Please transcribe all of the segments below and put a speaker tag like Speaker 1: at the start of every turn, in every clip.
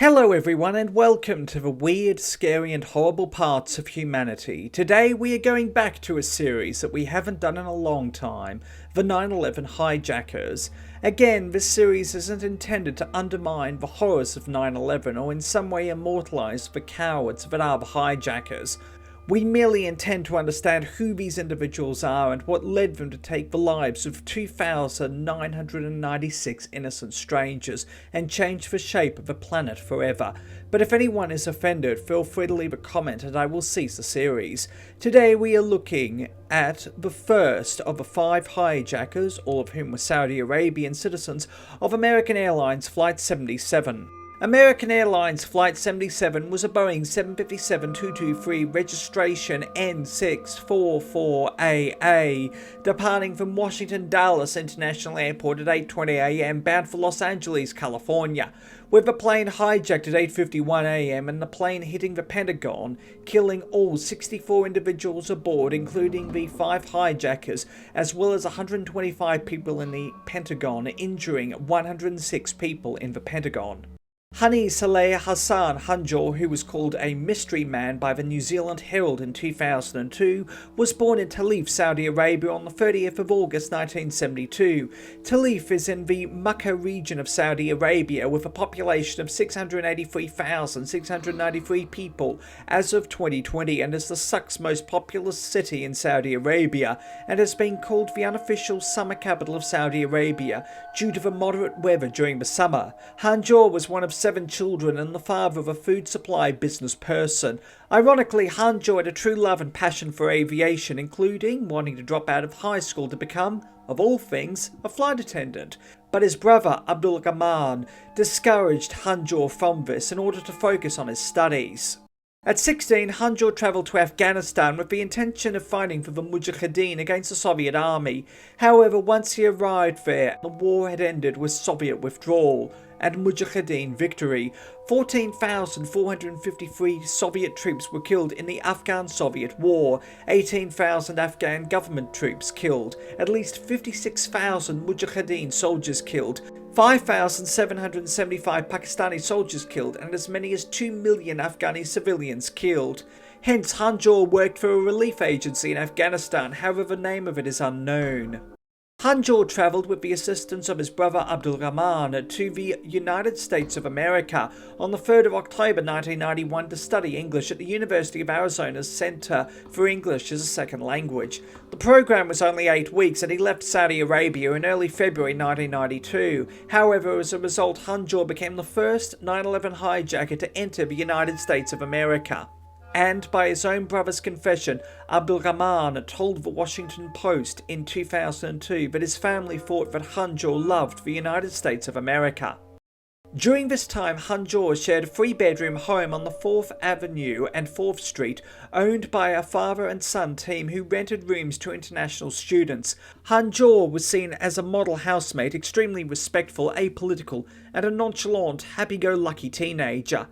Speaker 1: Hello everyone and welcome to the weird, scary and horrible parts of humanity. Today we are going back to a series that we haven't done in a long time, the 9/11 hijackers. Again, this series isn't intended to undermine the horrors of 9/11 or in some way immortalise the cowards that are the hijackers. We merely intend to understand who these individuals are and what led them to take the lives of 2,996 innocent strangers and change the shape of the planet forever. But if anyone is offended, feel free to leave a comment and I will cease the series. Today we are looking at the first of the 5 hijackers, all of whom were Saudi Arabian citizens, of American Airlines Flight 77. American Airlines Flight 77 was a Boeing 757-223 registration N644AA, departing from Washington Dulles International Airport at 8:20 a.m. bound for Los Angeles, California, with the plane hijacked at 8:51 a.m. and the plane hitting the Pentagon, killing all 64 individuals aboard, including the 5 hijackers, as well as 125 people in the Pentagon, injuring 106 people in the Pentagon. Hani Hanjour, who was called a mystery man by the New Zealand Herald in 2002, was born in Taif, Saudi Arabia on the 30th of August 1972. Taif is in the Makkah region of Saudi Arabia with a population of 683,693 people as of 2020 and is the 6th most populous city in Saudi Arabia and has been called the unofficial summer capital of Saudi Arabia due to the moderate weather during the summer. Hanjour was one of 7 children and the father of a food supply business person. Ironically, Hanjour had a true love and passion for aviation, including wanting to drop out of high school to become, of all things, a flight attendant. But his brother Al-Ghamdi discouraged Hanjour from this in order to focus on his studies. At 16, Hanjour travelled to Afghanistan with the intention of fighting for the Mujahideen against the Soviet army. However, once he arrived there, the war had ended with Soviet withdrawal and Mujahideen victory. 14,453 Soviet troops were killed in the Afghan-Soviet War, 18,000 Afghan government troops killed, at least 56,000 Mujahideen soldiers killed, 5,775 Pakistani soldiers killed, and as many as 2 million Afghani civilians killed. Hence, Hanjour worked for a relief agency in Afghanistan, however the name of it is unknown. Hanjour travelled with the assistance of his brother Al-Ghamdi to the United States of America on the 3rd of October 1991 to study English at the University of Arizona's Center for English as a Second Language. The program was only 8 weeks and he left Saudi Arabia in early February 1992. However, as a result, Hanjour became the first 9/11 hijacker to enter the United States of America. And by his own brother's confession, Al-Ghamdi told the Washington Post in 2002 that his family thought that Hanjour loved the United States of America. During this time, Hanjour shared a 3-bedroom home on the 4th Avenue and 4th Street, owned by a father and son team who rented rooms to international students. Hanjour was seen as a model housemate, extremely respectful, apolitical, and a nonchalant, happy-go-lucky teenager.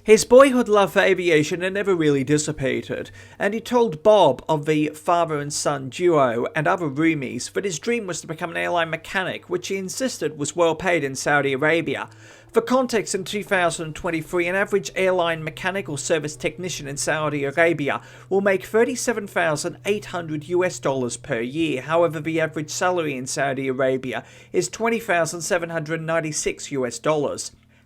Speaker 1: His boyhood love for aviation had never really dissipated, and he told Bob of the father and son duo and other roomies that his dream was to become an airline mechanic, which he insisted was well paid in Saudi Arabia. For context, in 2023, an average airline mechanic or service technician in Saudi Arabia will make $37,800 US per year. However, the average salary in Saudi Arabia is $20,796 US.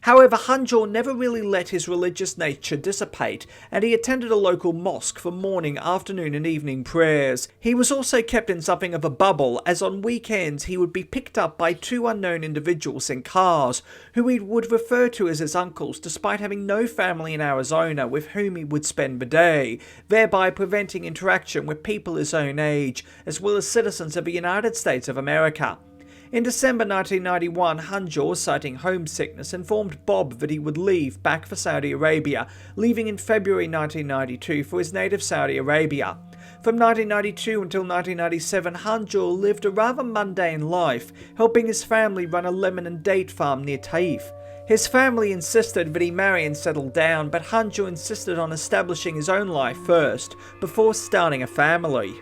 Speaker 1: However, Hanjour never really let his religious nature dissipate, and he attended a local mosque for morning, afternoon and evening prayers. He was also kept in something of a bubble, as on weekends he would be picked up by 2 unknown individuals in cars, who he would refer to as his uncles, despite having no family in Arizona with whom he would spend the day, thereby preventing interaction with people his own age, as well as citizens of the United States of America. In December 1991, Hanjour, citing homesickness, informed Bob that he would leave back for Saudi Arabia, leaving in February 1992 for his native Saudi Arabia. From 1992 until 1997, Hanjour lived a rather mundane life, helping his family run a lemon and date farm near Taif. His family insisted that he marry and settle down, but Hanjour insisted on establishing his own life first, before starting a family.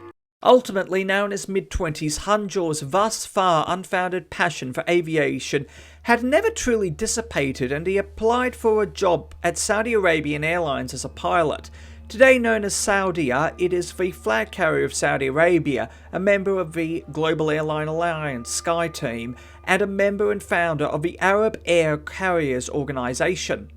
Speaker 1: Ultimately known as mid-20s, Hanjour's thus far unfounded passion for aviation had never truly dissipated, and he applied for a job at Saudi Arabian Airlines as a pilot. Today known as Saudia, it is the flag carrier of Saudi Arabia, a member of the Global Airline Alliance SkyTeam, and a member and founder of the Arab Air Carriers Organization.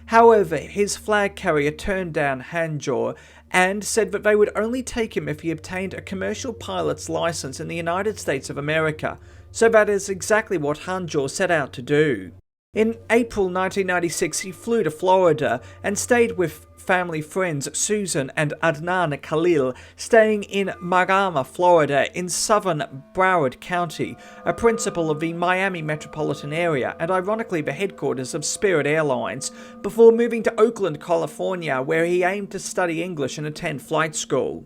Speaker 1: However, his flag carrier turned down Hanjour and said that they would only take him if he obtained a commercial pilot's license in the United States of America, so that is exactly what Hanjour set out to do. In April 1996, he flew to Florida and stayed with family friends Susan and Adnan Khalil, staying in Marama, Florida, in southern Broward County, a principal of the Miami metropolitan area and ironically the headquarters of Spirit Airlines, before moving to Oakland, California, where he aimed to study English and attend flight school.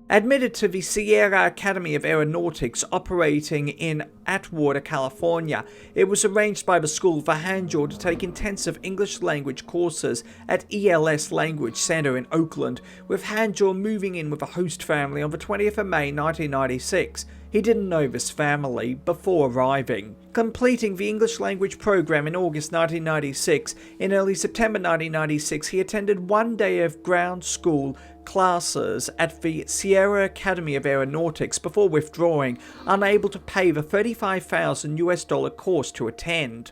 Speaker 1: Admitted to the Sierra Academy of Aeronautics operating in Atwater, California, it was arranged by the school for Hanjour to take intensive English language courses at ELS Language Center in Oakland, with Hanjour moving in with a host family on the 20th of May 1996. He didn't know this family before arriving. Completing the English language program in August 1996, in early September 1996 he attended one day of ground school classes at the Sierra Academy of Aeronautics before withdrawing, unable to pay the $35,000 course to attend.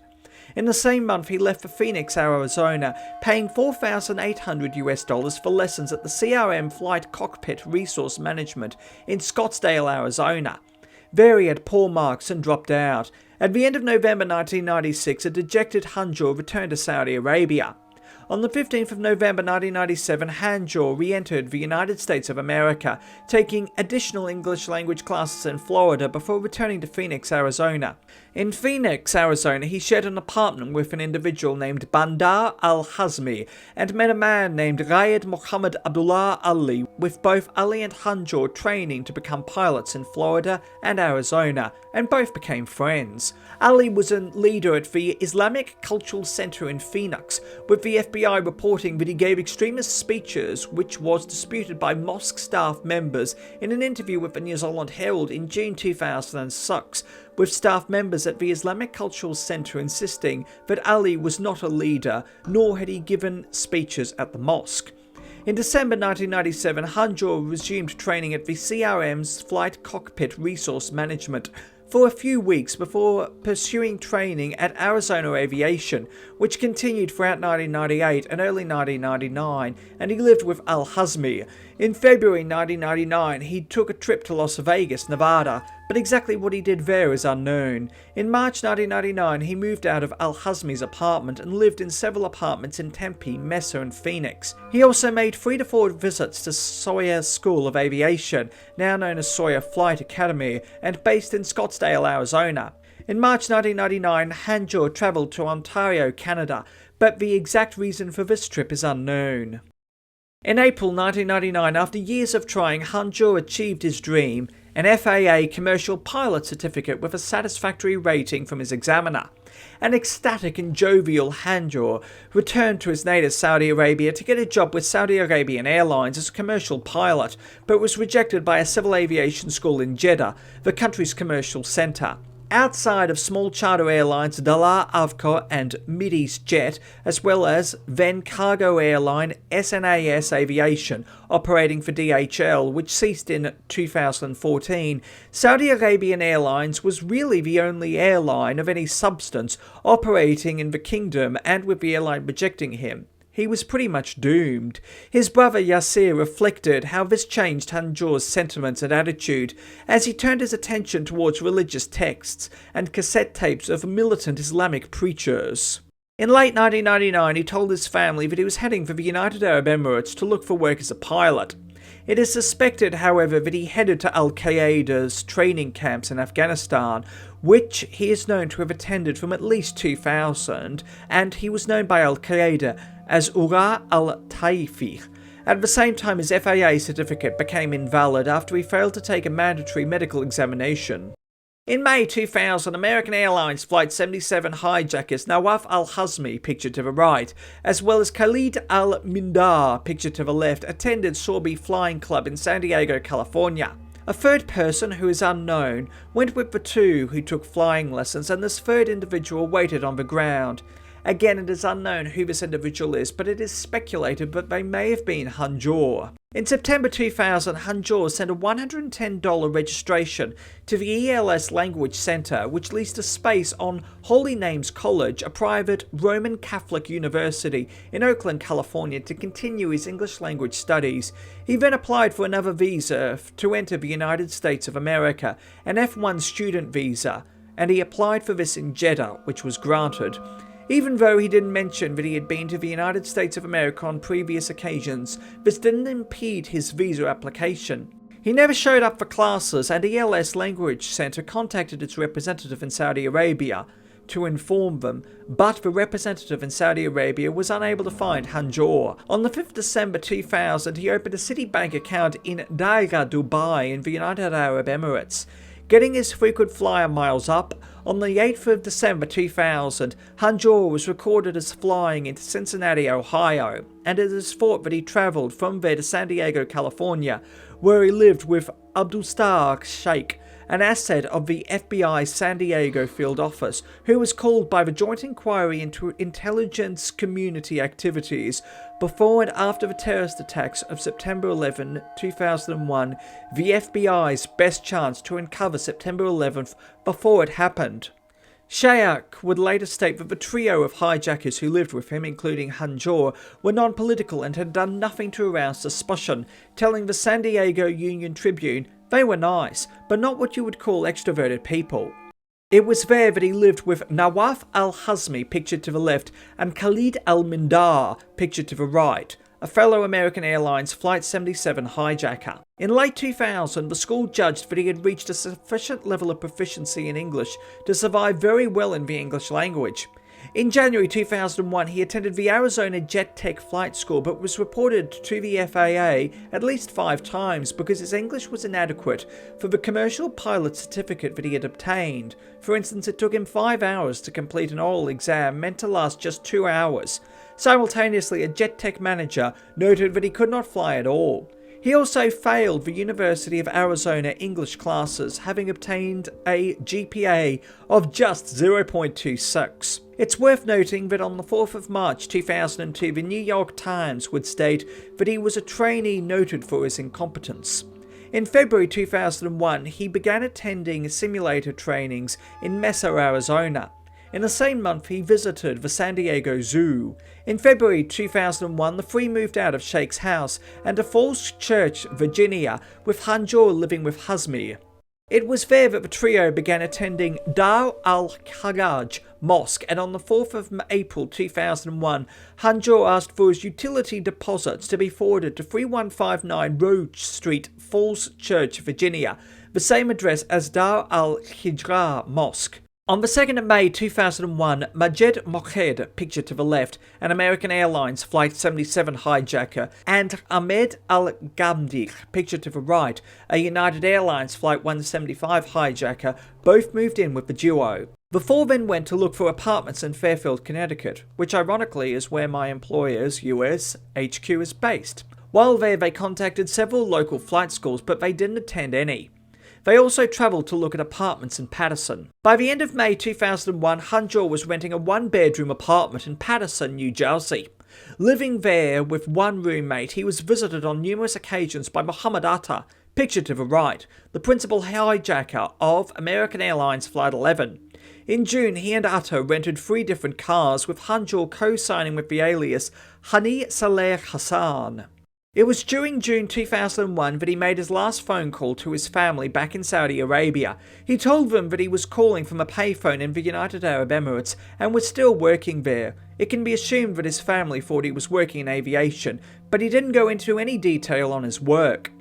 Speaker 1: In the same month, he left for Phoenix, Arizona, paying $4,800 for lessons at the CRM Flight Cockpit Resource Management in Scottsdale, Arizona. There he had poor marks and dropped out. At the end of November 1996, a dejected Hanjour returned to Saudi Arabia. On the 15th of November 1997, Hanjour re-entered the United States of America, taking additional English language classes in Florida before returning to Phoenix, Arizona. In Phoenix, Arizona, he shared an apartment with an individual named Bandar al-Hazmi and met a man named Rayed Mohammed Abdullah Ali, with both Ali and Hanjour training to become pilots in Florida and Arizona, and both became friends. Ali was a leader at the Islamic Cultural Center in Phoenix, with the FBI reporting that he gave extremist speeches, which was disputed by mosque staff members in an interview with the New Zealand Herald in June 2006, with staff members at the Islamic Cultural Center insisting that Ali was not a leader, nor had he given speeches at the mosque. In December 1997, Hanjour resumed training at the CRM's Flight Cockpit Resource Management for a few weeks before pursuing training at Arizona Aviation, which continued throughout 1998 and early 1999, and he lived with al-Hazmi. In February 1999, he took a trip to Las Vegas, Nevada, but exactly what he did there is unknown. In March 1999, he moved out of al-Hazmi's apartment and lived in several apartments in Tempe, Mesa, and Phoenix. He also made 3 to 4 visits to Sawyer School of Aviation, now known as Sawyer Flight Academy, and based in Scottsdale, Arizona. In March 1999, Hanjour travelled to Ontario, Canada, but the exact reason for this trip is unknown. In April 1999, after years of trying, Hanjour achieved his dream, an FAA commercial pilot certificate with a satisfactory rating from his examiner. An ecstatic and jovial Hanjour returned to his native Saudi Arabia to get a job with Saudi Arabian Airlines as a commercial pilot, but was rejected by a civil aviation school in Jeddah, the country's commercial centre. Outside of small charter airlines Dalal Avco and Mideast Jet, as well as then cargo airline SNS Aviation, operating for DHL, which ceased in 2014, Saudi Arabian Airlines was really the only airline of any substance operating in the kingdom, and with the airline rejecting him, he was pretty much doomed. His brother Yasser reflected how this changed Hanjour's sentiments and attitude as he turned his attention towards religious texts and cassette tapes of militant Islamic preachers. In late 1999, he told his family that he was heading for the United Arab Emirates to look for work as a pilot. It is suspected, however, that he headed to al-Qaeda's training camps in Afghanistan, which he is known to have attended from at least 2000, and he was known by al-Qaeda as Ura al-Taa'ifi. At the same time, his FAA certificate became invalid after he failed to take a mandatory medical examination. In May 2000, American Airlines Flight 77 hijackers Nawaf al-Hazmi, pictured to the right, as well as Khalid al-Mihdhar, pictured to the left, attended Sorby Flying Club in San Diego, California. A third person, who is unknown, went with the two who took flying lessons, and this third individual waited on the ground. Again, it is unknown who this individual is, but it is speculated that they may have been Hanjour. In September 2000, Hanjour sent a $110 registration to the ELS Language Center, which leased a space on Holy Names College, a private Roman Catholic university in Oakland, California, to continue his English language studies. He then applied for another visa to enter the United States of America, an F1 student visa, and he applied for this in Jeddah, which was granted. Even though he didn't mention that he had been to the United States of America on previous occasions, this didn't impede his visa application. He never showed up for classes, and the ELS Language Center contacted its representative in Saudi Arabia to inform them, but the representative in Saudi Arabia was unable to find Hanjour. On the 5th December 2000, he opened a Citibank account in Daira, Dubai in the United Arab Emirates. Getting his frequent flyer miles up, on the 8th of December 2000, Hanjour was recorded as flying into Cincinnati, Ohio, and it is thought that he travelled from there to San Diego, California, where he lived with Abdulstar Sheikh, an asset of the FBI San Diego field office, who was called by the Joint Inquiry into Intelligence Community Activities. Before and after the terrorist attacks of September 11, 2001, the FBI's best chance to uncover September 11th before it happened. Sheikh would later state that the trio of hijackers who lived with him, including Hanjour, were non-political and had done nothing to arouse suspicion, telling the San Diego Union Tribune they were nice, but not what you would call extroverted people. It was there that he lived with Nawaf al-Hazmi, pictured to the left, and Khalid al-Mihdhar, pictured to the right, a fellow American Airlines Flight 77 hijacker. In late 2000, the school judged that he had reached a sufficient level of proficiency in English to survive very well in the English language. In January 2001, he attended the Arizona Jet Tech Flight School, but was reported to the FAA at least 5 times because his English was inadequate for the commercial pilot certificate that he had obtained. For instance, it took him 5 hours to complete an oral exam meant to last just 2 hours. Simultaneously, a Jet Tech manager noted that he could not fly at all. He also failed the University of Arizona English classes, having obtained a GPA of just 0.26. It's worth noting that on the 4th of March 2002, the New York Times would state that he was a trainee noted for his incompetence. In February 2001, he began attending simulator trainings in Mesa, Arizona. In the same month, he visited the San Diego Zoo. In February 2001, the three moved out of Sheikh's house and to Falls Church, Virginia, with Hanjour living with Hazmi. It was there that the trio began attending Dar al-Hajj Mosque, and on the 4th of April 2001, Hanjour asked for his utility deposits to be forwarded to 3159 Roach Street, Falls Church, Virginia, the same address as Dar al-Hijra Mosque. On the 2nd of May 2001, Majed Mohed, pictured to the left, an American Airlines Flight 77 hijacker, and Ahmed al-Ghamdi, pictured to the right, a United Airlines Flight 175 hijacker, both moved in with the duo. The four then went to look for apartments in Fairfield, Connecticut, which ironically is where my employer's US HQ is based. While there, they contacted several local flight schools, but they didn't attend any. They also travelled to look at apartments in Paterson. By the end of May 2001, Hanjour was renting a one-bedroom apartment in Paterson, New Jersey. Living there with one roommate, he was visited on numerous occasions by Mohammed Atta, pictured to the right, the principal hijacker of American Airlines Flight 11. In June, he and Atta rented 3 different cars, with Hanjour co-signing with the alias Hani Saleh Hassan. It was during June 2001 that he made his last phone call to his family back in Saudi Arabia. He told them that he was calling from a payphone in the United Arab Emirates and was still working there. It can be assumed that his family thought he was working in aviation, but he didn't go into any detail on his work.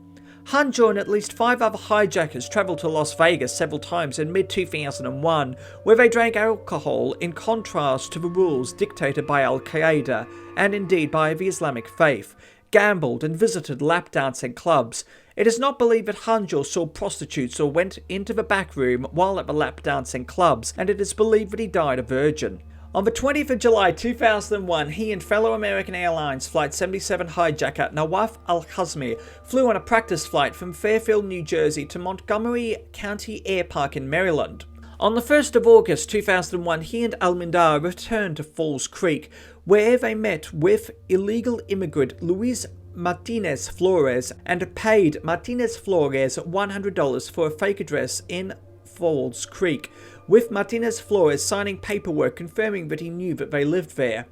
Speaker 1: Hanjour and at least 5 other hijackers travelled to Las Vegas several times in mid-2001, where they drank alcohol in contrast to the rules dictated by Al-Qaeda and indeed by the Islamic faith, gambled and visited lap dancing clubs. It is not believed that Hanjour saw prostitutes or went into the back room while at the lap dancing clubs, and it is believed that he died a virgin. On the 20th of July 2001, he and fellow American Airlines Flight 77 hijacker Nawaf al-Hazmi flew on a practice flight from Fairfield, New Jersey to Montgomery County Air Park in Maryland. On the 1st of August 2001, he and al-Mihdhar returned to Falls Creek, where they met with illegal immigrant Luis Martinez Flores and paid Martinez Flores $100 for a fake address in Falls Creek, with Martinez Flores signing paperwork confirming that he knew that they lived there.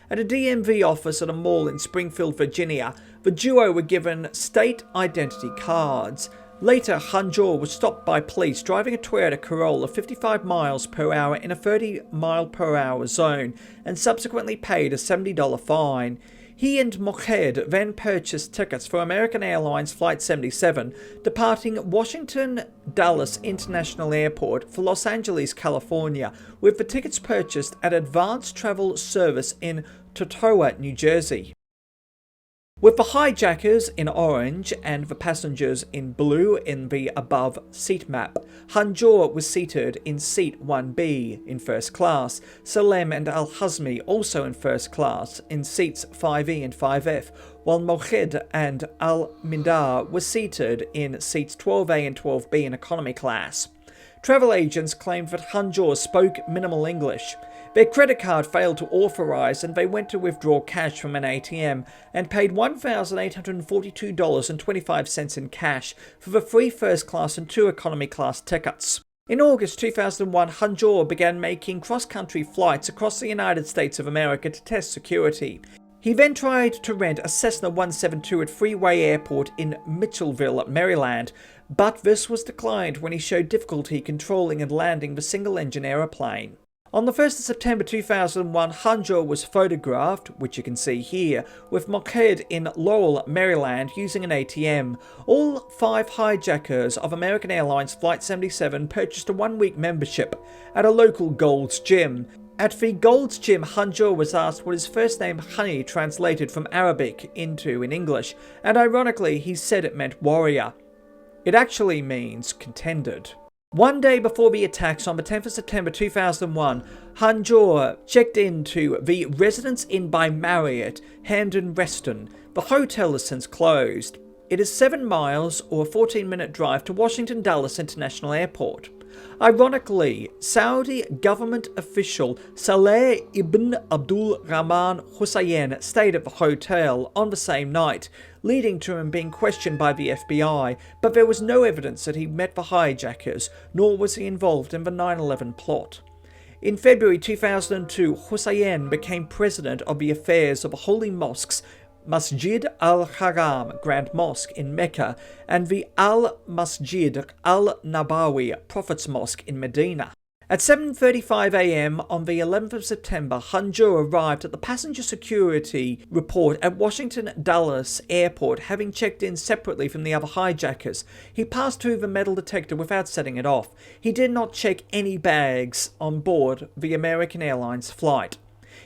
Speaker 1: At a DMV office at a mall in Springfield, Virginia, the duo were given state identity cards. Later, Hanjour was stopped by police driving a Toyota Corolla 55 miles per hour in a 30 mile per hour zone and subsequently paid a $70 fine. He and Mohed then purchased tickets for American Airlines Flight 77, departing Washington Dulles International Airport for Los Angeles, California, with the tickets purchased at Advanced Travel Service in Totowa, New Jersey. With the hijackers in orange and the passengers in blue in the above seat map, Hanjour was seated in seat 1B in first class, Salem and al-Hazmi also in first class in seats 5E and 5F, while Mohed and al-Mihdhar were seated in seats 12A and 12B in economy class. Travel agents claimed that Hanjour spoke minimal English. Their credit card failed to authorize and they went to withdraw cash from an ATM and paid $1,842.25 in cash for the 3 first class and 2 economy class tickets. In August 2001, Hanjour began making cross-country flights across the United States of America to test security. He then tried to rent a Cessna 172 at Freeway Airport in Mitchellville, Maryland, but this was declined when he showed difficulty controlling and landing the single-engine aeroplane. On the 1st of September 2001, Hanjour was photographed, which you can see here, with Mohed in Laurel, Maryland, using an ATM. All 5 hijackers of American Airlines Flight 77 purchased a 1-week membership at a local Gold's Gym. At the Gold's Gym, Hanjour was asked what his first name Hani translated from Arabic into in English, and ironically he said it meant warrior. It actually means contended. One day before the attacks on the 10th of September 2001, Hanjour checked into the Residence Inn by Marriott, Hampton-Reston. The hotel has since closed. It is 7 miles or a 14-minute drive to Washington Dulles International Airport. Ironically, Saudi government official Saleh ibn Abdul Rahman Hussein stayed at the hotel on the same night, leading to him being questioned by the FBI, but there was no evidence that he met the hijackers, nor was he involved in the 9/11 plot. In February 2002, Hussein became president of the affairs of the Holy Mosques Masjid al-Haram Grand Mosque in Mecca and the Al-Masjid al-Nabawi Prophet's Mosque in Medina. At 7:35 a.m. on the 11th of September, Hanjour arrived at the passenger security report at Washington Dulles Airport, having checked in separately from the other hijackers. He passed through the metal detector without setting it off. He did not check any bags on board the American Airlines flight.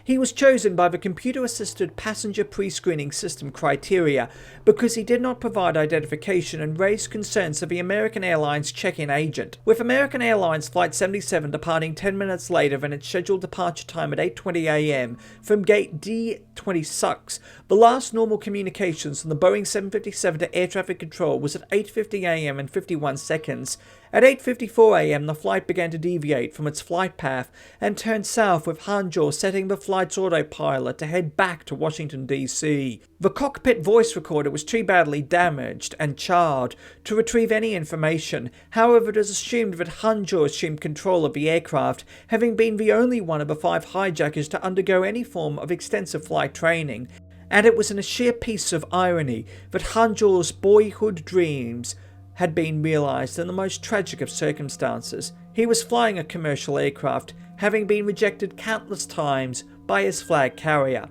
Speaker 1: He was chosen by the computer-assisted passenger pre-screening system criteria because he did not provide identification and raised concerns of the American Airlines check-in agent. With American Airlines Flight 77 departing 10 minutes later than its scheduled departure time at 8:20 a.m. from gate D26, the last normal communications from the Boeing 757 to air traffic control was at 8:50 a.m. and 51 seconds. At 8:54 a.m. the flight began to deviate from its flight path and turned south, with Hanjour setting the flight's autopilot to head back to Washington, D.C. The cockpit voice recorder was too badly damaged and charred to retrieve any information. However, it is assumed that Hanjour assumed control of the aircraft, having been the only one of the 5 hijackers to undergo any form of extensive flight training. And it was in a sheer piece of irony that Hanjour's boyhood dreams had been realized in the most tragic of circumstances. He was flying a commercial aircraft, having been rejected countless times by his flag carrier.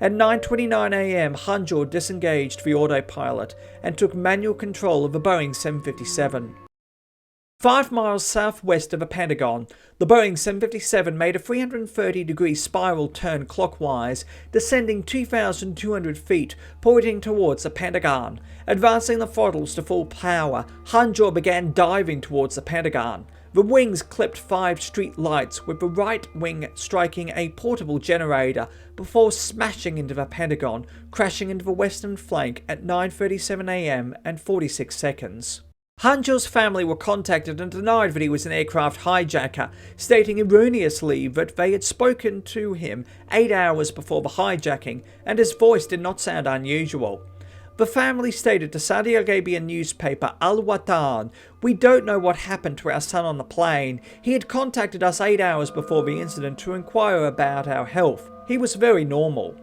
Speaker 1: At 9:29 a.m, Hanjour disengaged the autopilot and took manual control of the Boeing 757. 5 miles southwest of the Pentagon, the Boeing 757 made a 330-degree spiral turn clockwise, descending 2,200 feet, pointing towards the Pentagon. Advancing the throttles to full power, Hanjour began diving towards the Pentagon. The wings clipped 5 street lights, with the right wing striking a portable generator before smashing into the Pentagon, crashing into the western flank at 9:37 AM and 46 seconds. Hanjour's family were contacted and denied that he was an aircraft hijacker, stating erroneously that they had spoken to him 8 hours before the hijacking and his voice did not sound unusual. The family stated to Saudi Arabian newspaper Al-Watan, "We don't know what happened to our son on the plane. He had contacted us 8 hours before the incident to inquire about our health. He was very normal."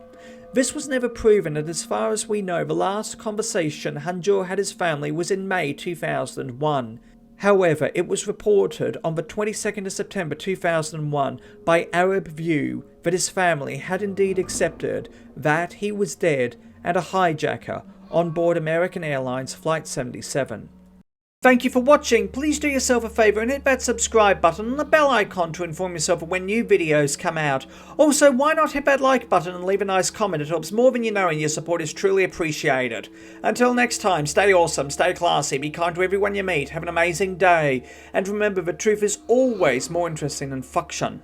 Speaker 1: This was never proven, and as far as we know, the last conversation Hanjour had his family was in May 2001. However, it was reported on the 22nd of September 2001 by Arab View that his family had indeed accepted that he was dead and a hijacker on board American Airlines Flight 77. Thank you for watching. Please do yourself a favour and hit that subscribe button and the bell icon to inform yourself of when new videos come out. Also, why not hit that like button and leave a nice comment? It helps more than you know and your support is truly appreciated. Until next time, stay awesome, stay classy, be kind to everyone you meet, have an amazing day, and remember the truth is always more interesting than fiction.